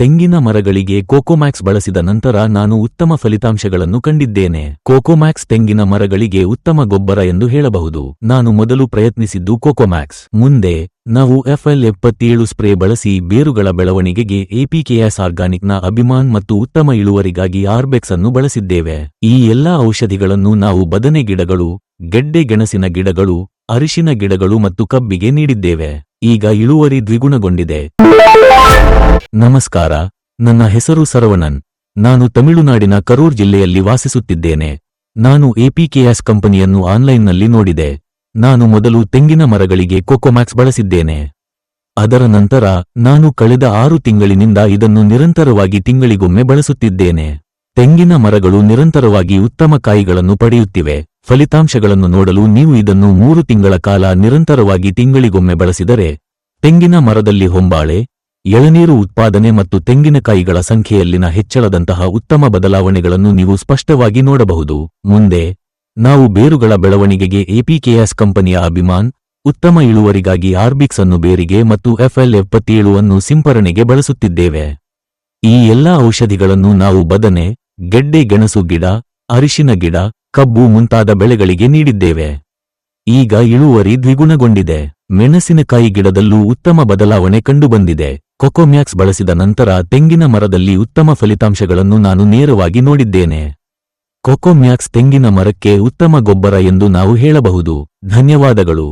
ತೆಂಗಿನ ಮರಗಳಿಗೆ ಕೋಕೋಮ್ಯಾಕ್ಸ್ ಬಳಸಿದ ನಂತರ ನಾನು ಉತ್ತಮ ಫಲಿತಾಂಶಗಳನ್ನು ಕಂಡಿದ್ದೇನೆ. ಕೋಕೋಮ್ಯಾಕ್ಸ್ ತೆಂಗಿನ ಮರಗಳಿಗೆ ಉತ್ತಮ ಗೊಬ್ಬರ ಎಂದು ಹೇಳಬಹುದು. ನಾನು ಮೊದಲು ಪ್ರಯತ್ನಿಸಿದ್ದು ಕೋಕೋಮ್ಯಾಕ್ಸ್. ಮುಂದೆ ನಾವು FL77 ಸ್ಪ್ರೇ ಬಳಸಿ ಬೇರುಗಳ ಬೆಳವಣಿಗೆಗೆ APKS ಆರ್ಗಾನಿಕ್ನ ಅಭಿಮಾನ್ ಮತ್ತು ಉತ್ತಮ ಇಳುವರಿಗಾಗಿ ಆರ್ಬೆಕ್ಸ್ ಅನ್ನು ಬಳಸಿದ್ದೇವೆ. ಈ ಎಲ್ಲಾ ಔಷಧಿಗಳನ್ನು ನಾವು ಬದನೆ ಗಿಡಗಳು, ಗೆಡ್ಡೆ ಗೆಣಸಿನ ಗಿಡಗಳು, ಅರಿಶಿನ ಗಿಡಗಳು ಮತ್ತು ಕಬ್ಬಿಗೆ ನೀಡಿದ್ದೇವೆ. ಈಗ ಇಳುವರಿ ದ್ವಿಗುಣಗೊಂಡಿದೆ. ನಮಸ್ಕಾರ, ನನ್ನ ಹೆಸರು ಸರವಣನ್. ನಾನು ತಮಿಳುನಾಡಿನ ಕರೂರ್ ಜಿಲ್ಲೆಯಲ್ಲಿ ವಾಸಿಸುತ್ತಿದ್ದೇನೆ. ನಾನು APKS ಕಂಪನಿಯನ್ನು ಆನ್ಲೈನ್ನಲ್ಲಿ ನೋಡಿದೆ. ನಾನು ಮೊದಲು ತೆಂಗಿನ ಮರಗಳಿಗೆ ಕೋಕೋಮ್ಯಾಕ್ಸ್ ಬಳಸಿದ್ದೇನೆ. ಅದರ ನಂತರ ನಾನು ಕಳೆದ 6 ತಿಂಗಳಿನಿಂದ ಇದನ್ನು ನಿರಂತರವಾಗಿ ತಿಂಗಳಿಗೊಮ್ಮೆ ಬಳಸುತ್ತಿದ್ದೇನೆ. ತೆಂಗಿನ ಮರಗಳು ನಿರಂತರವಾಗಿ ಉತ್ತಮ ಕಾಯಿಗಳನ್ನು ಪಡೆಯುತ್ತಿವೆ. ಫಲಿತಾಂಶಗಳನ್ನು ನೋಡಲು ನೀವು ಇದನ್ನು 3 ತಿಂಗಳ ಕಾಲ ನಿರಂತರವಾಗಿ ತಿಂಗಳಿಗೊಮ್ಮೆ ಬಳಸಿದರೆ ತೆಂಗಿನ ಮರದಲ್ಲಿ ಹೊಂಬಾಳೆ, ಎಳನೀರು ಉತ್ಪಾದನೆ ಮತ್ತು ತೆಂಗಿನಕಾಯಿಗಳ ಸಂಖ್ಯೆಯಲ್ಲಿನ ಹೆಚ್ಚಳದಂತಹ ಉತ್ತಮ ಬದಲಾವಣೆಗಳನ್ನು ನೀವು ಸ್ಪಷ್ಟವಾಗಿ ನೋಡಬಹುದು. ಮುಂದೆ ನಾವು ಬೇರುಗಳ ಬೆಳವಣಿಗೆಗೆ APKS ಕಂಪನಿಯ ಅಭಿಮಾನ್, ಉತ್ತಮ ಇಳುವರಿಗಾಗಿ ಆರ್ಬಿಕ್ಸ್ ಅನ್ನು ಬೇರಿಗೆ ಮತ್ತು FL77 ಅನ್ನು ಸಿಂಪರಣೆಗೆ ಬಳಸುತ್ತಿದ್ದೇವೆ. ಈ ಎಲ್ಲಾ ಔಷಧಿಗಳನ್ನು ನಾವು ಬದನೆ, ಗೆಡ್ಡೆ ಗೆಣಸು ಗಿಡ, ಅರಿಶಿನ ಗಿಡ, ಕಬ್ಬು ಮುಂತಾದ ಬೆಳೆಗಳಿಗೆ ನೀಡಿದ್ದೇವೆ. ಈಗ ಇಳುವರಿ ದ್ವಿಗುಣಗೊಂಡಿದೆ. ಮೆಣಸಿನಕಾಯಿ ಗಿಡದಲ್ಲೂ ಉತ್ತಮ ಬದಲಾವಣೆ ಕಂಡುಬಂದಿದೆ. ಕೋಕೋಮ್ಯಾಕ್ಸ್ ಬಳಸಿದ ನಂತರ ತೆಂಗಿನ ಮರದಲ್ಲಿ ಉತ್ತಮ ಫಲಿತಾಂಶಗಳನ್ನು ನಾನು ನೇರವಾಗಿ ನೋಡಿದ್ದೇನೆ. ಕೋಕೋಮ್ಯಾಕ್ಸ್ ತೆಂಗಿನ ಮರಕ್ಕೆ ಉತ್ತಮ ಗೊಬ್ಬರ ಎಂದು ನಾವು ಹೇಳಬಹುದು. ಧನ್ಯವಾದಗಳು.